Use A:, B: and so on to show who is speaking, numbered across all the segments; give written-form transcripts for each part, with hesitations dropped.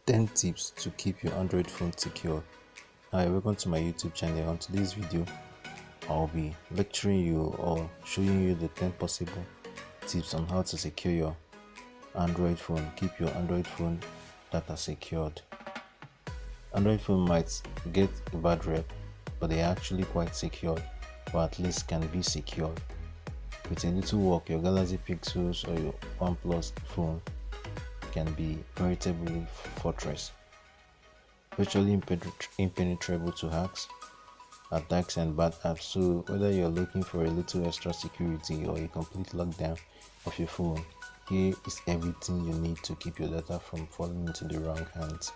A: 10 tips to keep your Android phone secure. Hi, welcome to my YouTube channel. On today's video, I'll be lecturing you or showing you the 10 possible tips on how to secure your Android phone. Keep your Android phone data secured. Android phone might get a bad rep, but they are actually quite secured, or at least can be secured. With a little work, your Galaxy Pixels or your OnePlus phone can be veritably fortress, virtually impenetrable to hacks, attacks and bad apps. So whether you're looking for a little extra security or a complete lockdown of your phone, here is everything you need to keep your data from falling into the wrong hands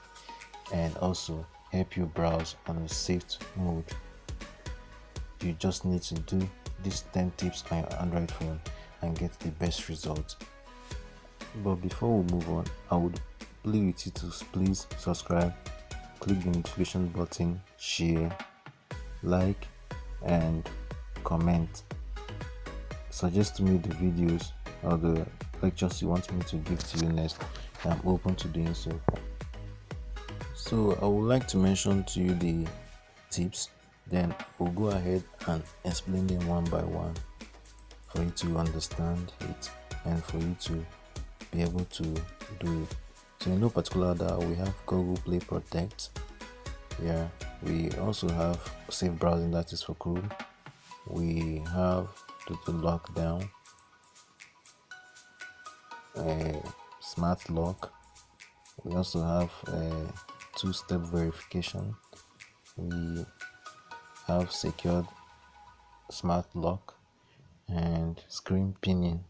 A: and also help you browse on a safe mode. You just need to do these 10 tips on your Android phone and get the best results. But before we move on, I would plead with you to please subscribe, click the notification button, share, like and comment. Suggest to me the videos or the lectures you want me to give to you next. I'm open to doing so. So I would like to mention to you the tips, then we'll go ahead and explain them one by one for you to understand it and for you to be able to do it. So in no particular order, we have Google Play Protect. Yeah, we also have safe browsing, that is for Chrome. We have Total Lockdown, Smart Lock. We also have two-step verification. We have secured Smart Lock and screen pinning.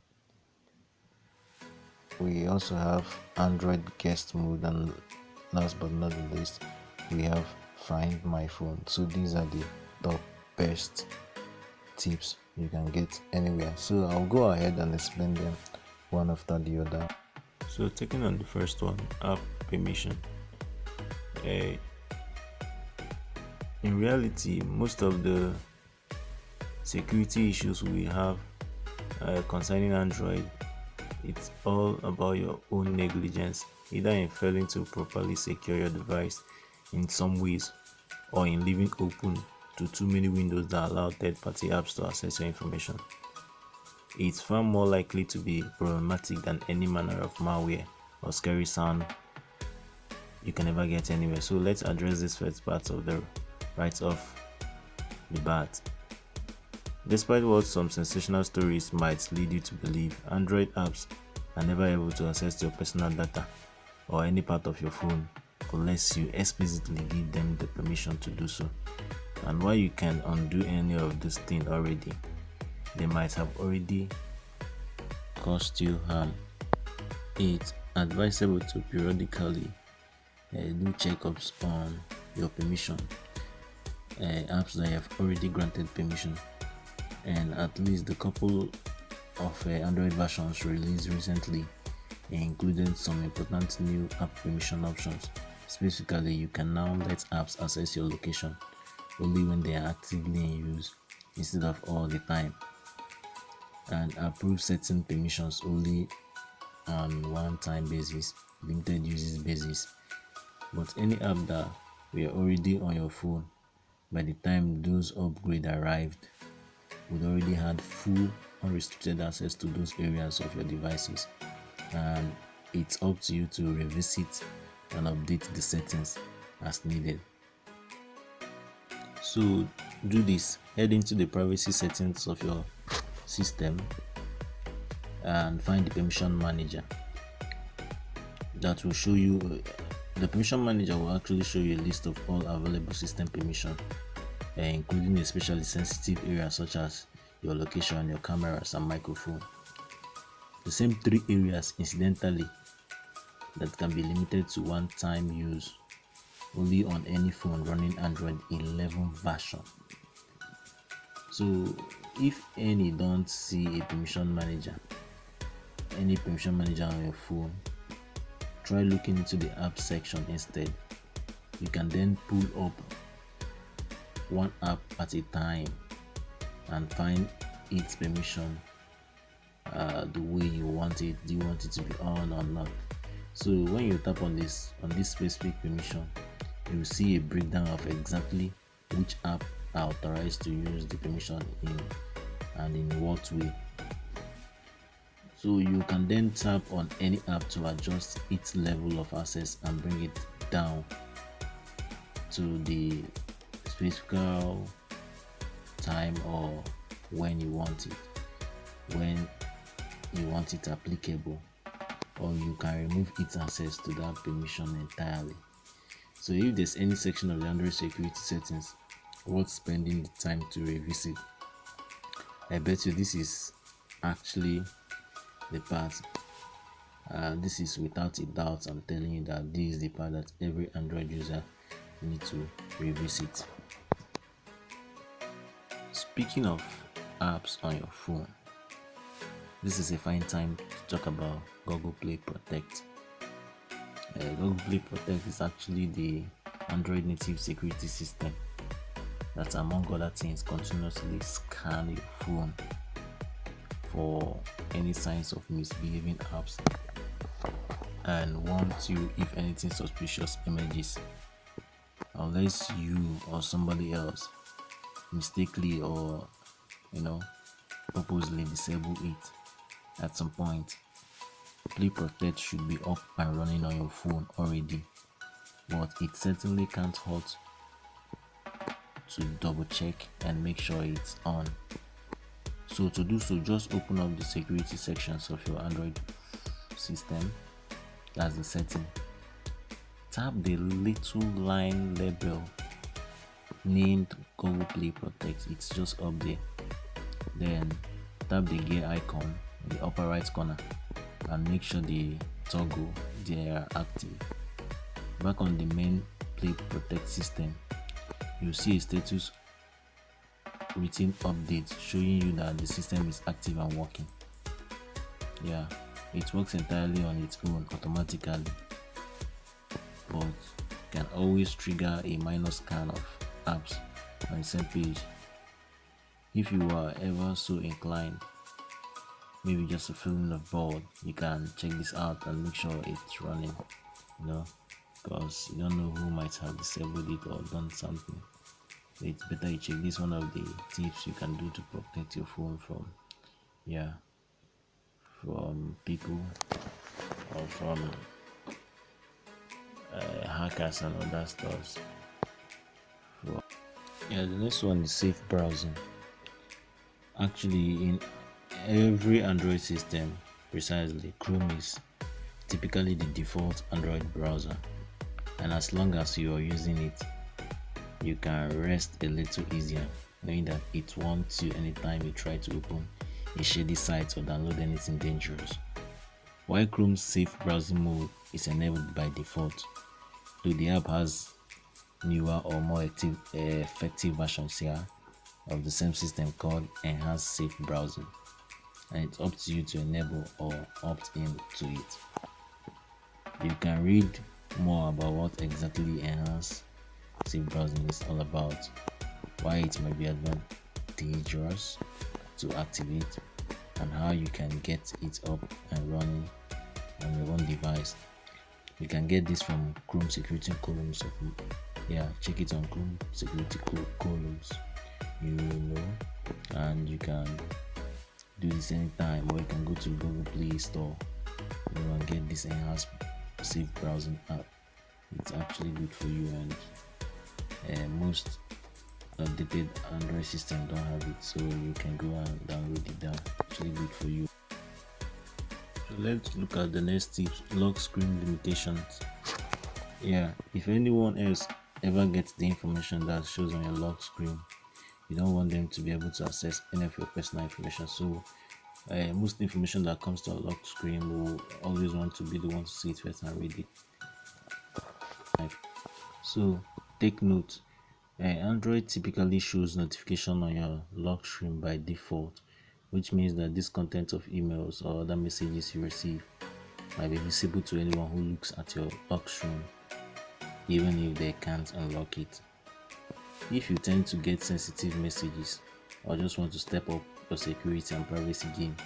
A: We also have Android guest mode, and last but not the least, we have Find My Phone. So these are the top best tips you can get anywhere. So I'll go ahead and explain them one after the other. So taking on the first one, app permission. In reality, most of the security issues we have concerning Android, it's all about your own negligence, either in failing to properly secure your device in some ways or in leaving open to too many windows that allow third-party apps to access your information. It's far more likely to be problematic than any manner of malware or scary sound you can ever get anywhere. So let's address this first part of the right off the bat. Despite what some sensational stories might lead you to believe, Android apps are never able to access your personal data or any part of your phone unless you explicitly give them the permission to do so. And while you can undo any of these things already, they might have already caused you harm. It's advisable to periodically do checkups on your permission, apps that you have already granted permission, and at least the couple of Android versions released recently included some important new app permission options. Specifically, you can now let apps access your location only when they are actively in use instead of all the time, and approve certain permissions only on one-time basis, limited uses basis. But any app that were already on your phone by the time those upgrades arrived would already had full unrestricted access to those areas of your devices, and it's up to you to revisit and update the settings as needed. So do this. Head into the privacy settings of your system and find the permission manager. That will show you, the permission manager will actually show you a list of all available system permission, including especially sensitive areas such as your location, your cameras and microphone. The same 3 areas incidentally that can be limited to one-time use only on any phone running Android 11 version. So if any don't see a permission manager, any permission manager on your phone, try looking into the app section instead. You can then pull up one app at a time and find its permission the way you want it. Do you want it to be on or not? So when you tap on this specific permission, you will see a breakdown of exactly which app are authorized to use the permission in and in what way. So you can then tap on any app to adjust its level of access and bring it down to the specific time or when you want it applicable, or you can remove its access to that permission entirely. So if there's any section of the Android security settings worth spending the time to revisit, I bet you this is actually the part. This is without a doubt, I'm telling you that this is the part that every Android user needs to revisit. Speaking of apps on your phone, this is a fine time to talk about Google Play Protect. Google Play Protect is actually the Android native security system that, among other things, continuously scan your phone for any signs of misbehaving apps and warns you if anything suspicious emerges, unless you or somebody else mistakenly or purposely disable it at some point. Play Protect should be up and running on your phone already, but it certainly can't hurt to double check and make sure it's on. So to do so, just open up the security sections of your Android system. That's the setting. Tap the little line label named Google Play Protect. It's just up there. Then tap the gear icon in the upper right corner and make sure the toggle they are active. Back on the main Play Protect system, you'll see a status written update showing you that the system is active and working. Yeah, it works entirely on its own automatically, but can always trigger a minor scan of apps on the same page. If you are ever so inclined, maybe just a feeling of bored, you can check this out and make sure it's running, because you don't know who might have disabled it or done something. So it's better you check this. One of the tips you can do to protect your phone from people or from hackers and other stuff. The next one is safe browsing. Actually, in every Android system, precisely, Chrome is typically the default Android browser, and as long as you are using it, you can rest a little easier knowing that it warns you anytime you try to open a shady site or download anything dangerous. While Chrome's safe browsing mode is enabled by default, though the app has newer or more effective versions here of the same system called enhanced safe browsing, and it's up to you to enable or opt in to it. You can read more about what exactly enhanced safe browsing is all about, why it might be advantageous to activate, and how you can get it up and running on your own device. You can get this from Chrome Security Columns. Check it on Chrome Security Columns, and you can do this anytime, or you can go to Google Play Store and get this enhanced safe browsing app. It's actually good for you, and most updated Android system don't have it, so you can go and download it. That's actually good for you. So let's look at the next tips: lock screen limitations. If anyone else ever gets the information that shows on your lock screen, you don't want them to be able to access any of your personal information. So most information that comes to a lock screen will always want to be the one to see it first and read it. So take note, Android typically shows notification on your lock screen by default, which means that this content of emails or other messages you receive might be visible to anyone who looks at your lock screen, even if they can't unlock it. If you tend to get sensitive messages or just want to step up your security and privacy game,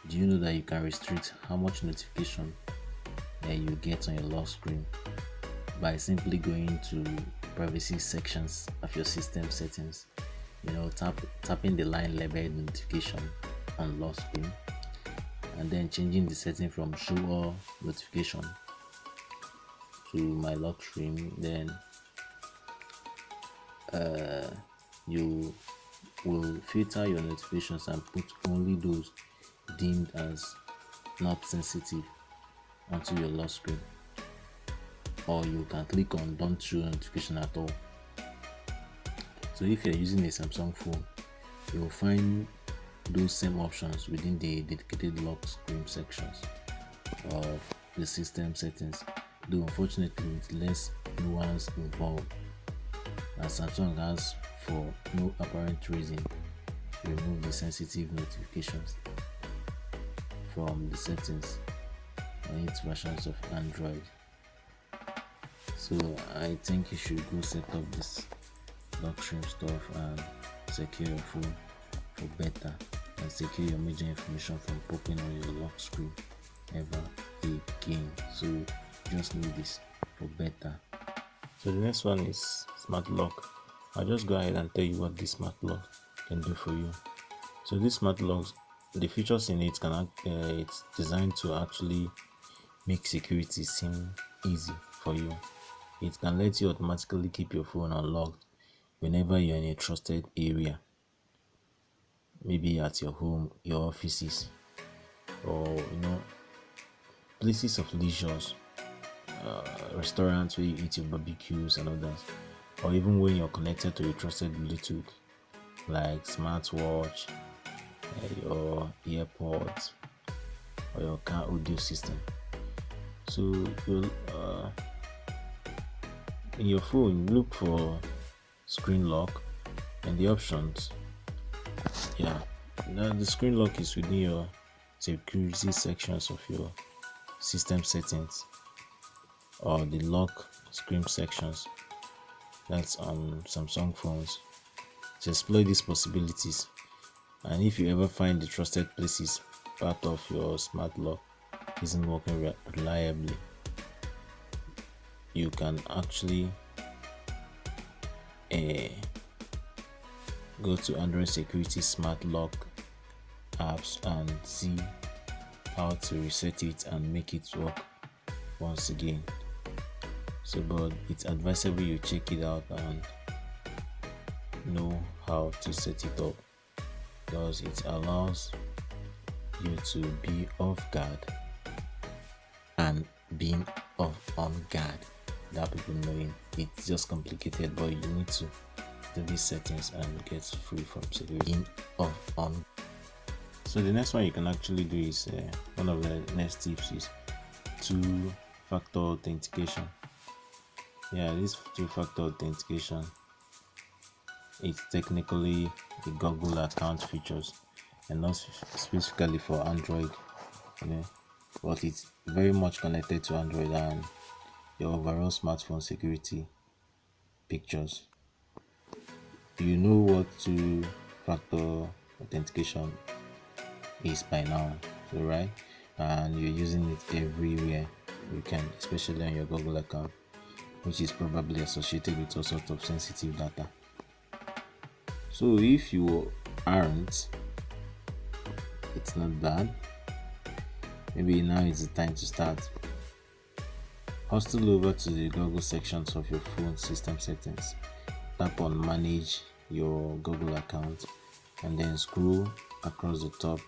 A: do you know that you can restrict how much notification
B: that you get on your lock screen by simply going to privacy sections of your system settings. Tapping the line labeled notification on lock screen, and then changing the setting from show all notification to my lock screen. Then you will filter your notifications and put only those deemed as not sensitive onto your lock screen, or you can click on don't show notification at all. So if you're using a Samsung phone, you will find those same options within the dedicated lock screen sections of the system settings, though unfortunately with less nuance involved, as Samsung has, for no apparent reason, remove the sensitive notifications from the settings on its versions of Android. So I think you should go set up this lock screen stuff and secure your phone for better, and secure your major information from popping on your lock screen ever again. So just know this for better.
A: So the next one is smart lock. I'll just go ahead and tell you what this smart lock can do for you. So this smart locks, the features in it it's designed to actually make security seem easy for you. It can let you automatically keep your phone unlocked whenever you're in a trusted area, maybe at your home, your offices, or places of leisures, restaurants where you eat your barbecues and others, or even when you're connected to a trusted Bluetooth like smartwatch, your earpods, or your car audio system. So you'll in your phone, look for screen lock and the options. Now the screen lock is within your security sections of your system settings, or the lock screen sections. That's on Samsung phones. To explore these possibilities, and if you ever find the trusted places part of your smart lock isn't working reliably, you can actually go to Android security smart lock apps and see how to reset it and make it work once again. So but it's advisable you check it out and know how to set it up, because it allows you to be off guard, and being on guard without people knowing. It's just complicated, but you need to do these settings and get free from security on. So the next one you can actually do is one of the next tips is two-factor authentication. This two-factor authentication, it's technically the Google account features and not specifically for Android, but it's very much connected to Android and your overall smartphone security pictures. You know what two-factor authentication is by now, so right? And you're using it everywhere you can, especially on your Google account, which is probably associated with all sorts of sensitive data. So if you aren't, it's not bad. Maybe now is the time to start. Hustle over to the Google sections of your phone system settings. Tap on manage your Google account and then scroll across the top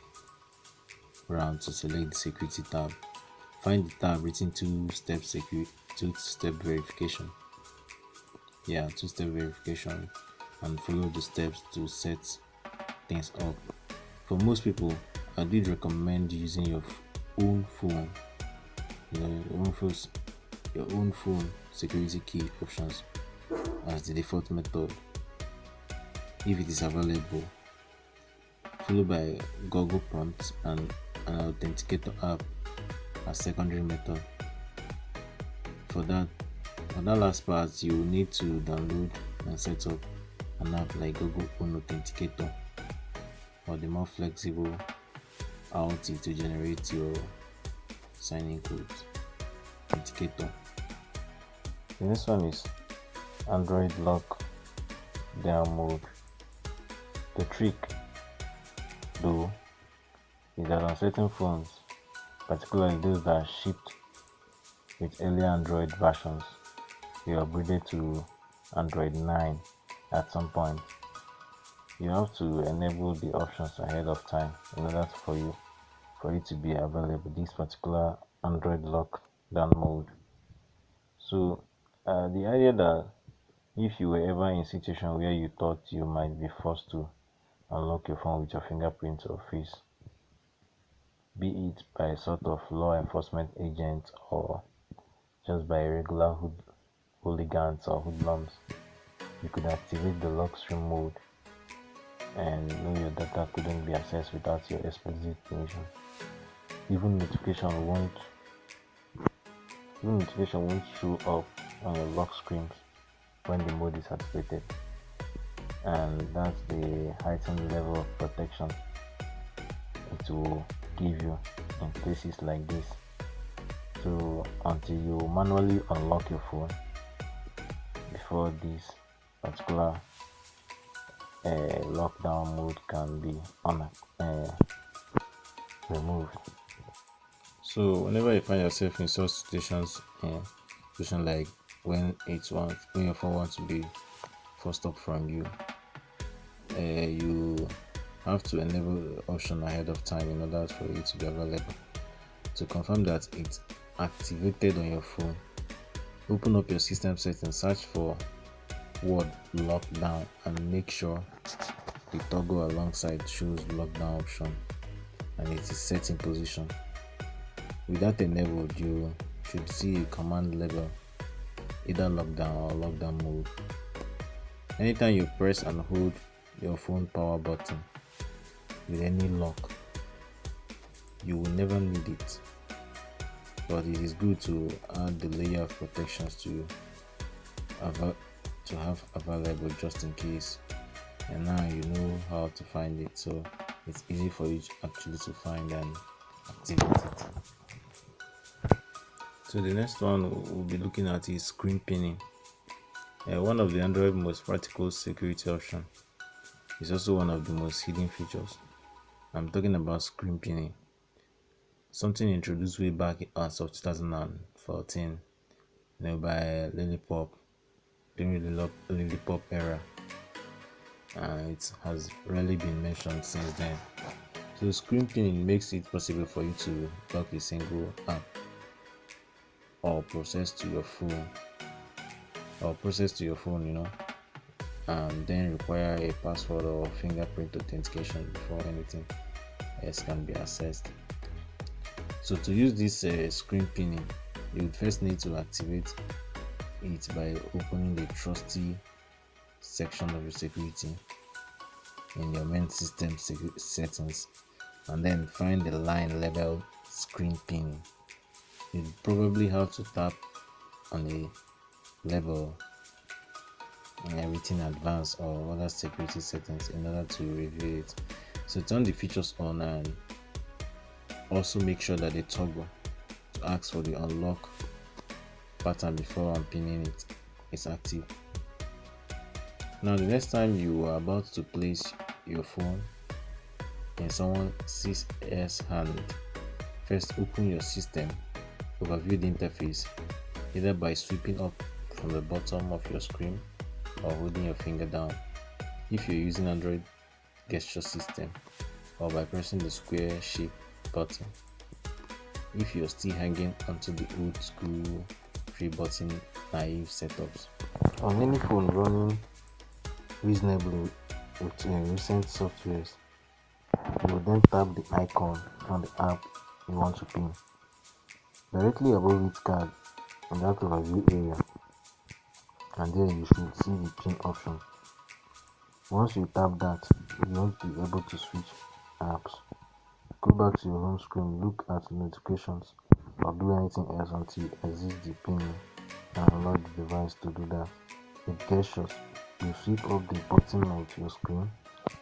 A: round to select the security tab. Find the tab written two-step verification. Two-step verification, and follow the steps to set things up. For most people, I did recommend using your own phone, your own phone security key options as the default method if it is available, followed by Google prompts and an authenticator app as secondary method. For that last part, you will need to download and set up an app like Google Own Authenticator or the more flexible AUTI to generate your sign-in codes.
B: authenticator. The next one is Android lock down mode. The trick, though, is that on certain phones, particularly those that are shipped with earlier Android versions, you upgraded to Android 9 at some point. You have to enable the options ahead of time in order for it to be available, this particular Android lockdown mode. So the idea that if you were ever in a situation where you thought you might be forced to unlock your phone with your fingerprint or face, be it by a sort of law enforcement agent or just by regular hooligans or hoodlums, you could activate the lock screen mode and know your data couldn't be accessed without your explicit permission. Even notification won't show up on your lock screens when the mode is activated, and that's the heightened level of protection it will give you in cases like this. So until you manually unlock your phone before this particular lockdown mode can be removed. So whenever you find yourself in such situations, situation like when your phone wants to be forced up from you, you have to enable the option ahead of time in order for it to be available. To confirm that it's activated on your phone, open up your system settings, search for word lockdown, and make sure the toggle alongside shows lockdown option and it is set in position. With that enabled, you should see a command label, either lockdown or lockdown mode. Anytime you press and hold your phone power button with any lock, you will never need it, but it is good to add the layer of protections to have available just in case, and now you know how to find it, so it's easy for you actually to find and activate it. So the next one we'll be looking at is screen pinning. One of the Android most practical security options is also one of the most hidden features. I'm talking about screen pinning, something introduced way back as of 2014, by Lollipop during the Lollipop era, and it has rarely been mentioned since then. So screen pinning makes it possible for you to lock a single app or process to your phone, and then require a password or fingerprint authentication before anything else can be accessed. So to use this screen pinning, you would first need to activate it by opening the trusty section of your security in your main system settings, and then find the line labeled screen pinning. You probably have to tap on the label written advanced or other security settings in order to review it. So turn the features on and also make sure that the toggle to ask for the unlock pattern before unpinning it is active. Now the next time you are about to place your phone in someone else's hand, first open your system, overview the interface either by sweeping up from the bottom of your screen or holding your finger down if you're using Android gesture system, or by pressing the square shape button if you're still hanging onto the old school 3-button naive setups. On any phone running reasonably with recent softwares, you will then tap the icon on the app you want to pin. Directly above each card in that overview area, and there you should see the pin option. Once you tap that, you won't be able to switch apps. Go back to your home screen, look at notifications, or do anything else until you exit the pinning and unlock the device. To do that with gestures, you sweep up the bottom of your screen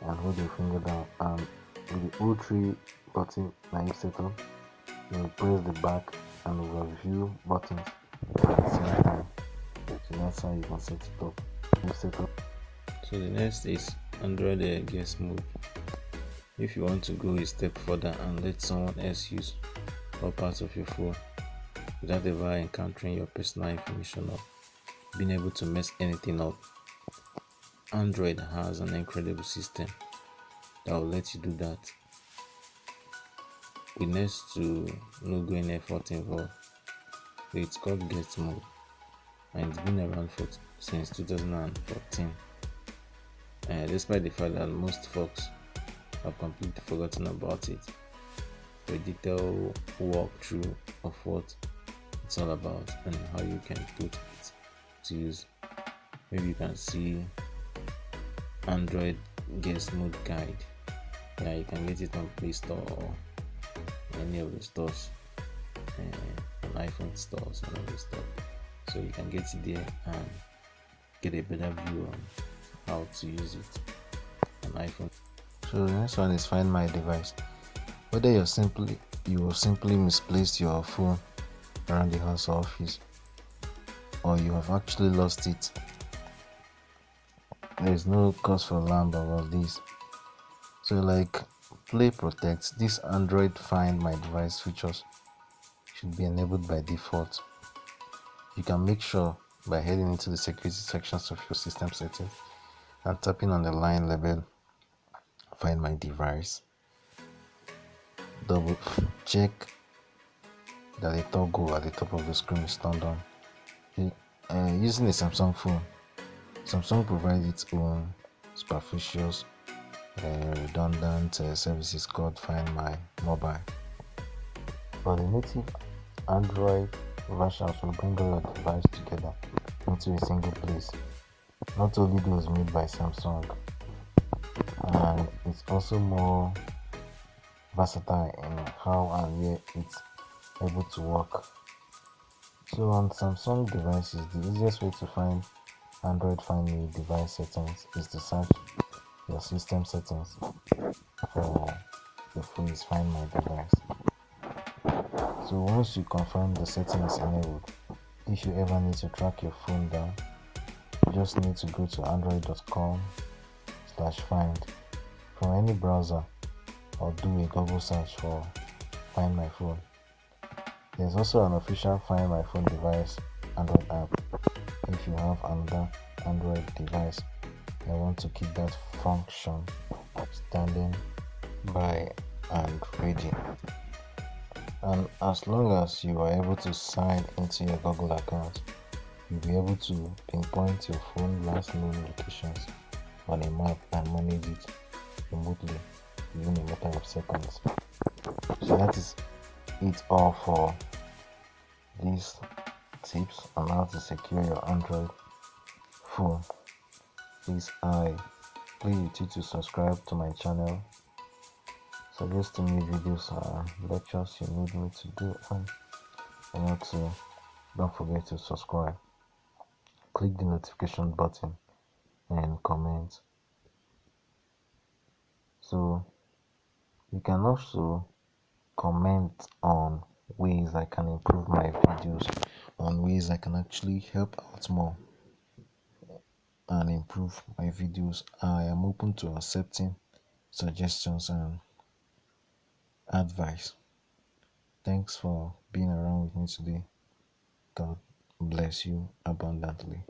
B: and hold your finger down, and with the old 3-button naive setup, you will press the back and overview buttons at the same time. So that's how you can set it up. You set up.
A: So the next is Android guest mode. If you want to go a step further and let someone else use all parts of your phone without ever encountering your personal information or being able to mess anything up, Android has an incredible system that will let you do that with next to no going effort involved. So it's called guest mode and it's been around since 2014. Despite the fact that most folks have completely forgotten about it, for a detailed walkthrough of what it's all about and how you can put it to use, maybe you can see Android guest mode guide. Yeah, you can get it on Play Store or any of the stores, on iPhone stores and all this stuff. So you can get it there and get a better view on how to use it on iPhone.
B: So the next one is find my device. Whether you simply misplaced your phone around the house or office, or you have actually lost it, there is no cause for alarm about this. So like Play Protect, this Android Find My Device features should be enabled by default. You can make sure by heading into the security sections of your system settings and tapping on the line labeled Find My Device. Double check that the toggle at the top of the screen is turned on. Using a Samsung phone, Samsung provides its own superficial redundant services called Find My Mobile. But the native Android versions will bring all your devices together into a single place. Not only those made by Samsung, and it's also more versatile in how and where it's able to work. So on Samsung devices, the easiest way to find Android Find Me device settings is to search your system settings for the phrase Find My Device. So once you confirm the setting is enabled, if you ever need to track your phone down, you just need to go to android.com/find from any browser or do a Google search for Find My Phone. There's also an official Find My Phone device Android app if you have another Android device and want to keep that function standing by and ready. And as long as you are able to sign into your Google account, you'll be able to pinpoint your phone last known locations on a map and manage it remotely within a matter of seconds. So that is it all for these tips on how to secure your Android phone. Please, I plead with you to subscribe to my channel, suggest to me videos or lectures you need me to do, and also don't forget to subscribe. Click the notification button and comment. So you can also comment on ways I can improve my videos, on ways I can actually help out more and improve my videos. I am open to accepting suggestions and advice. Thanks for being around with me today. God bless you abundantly.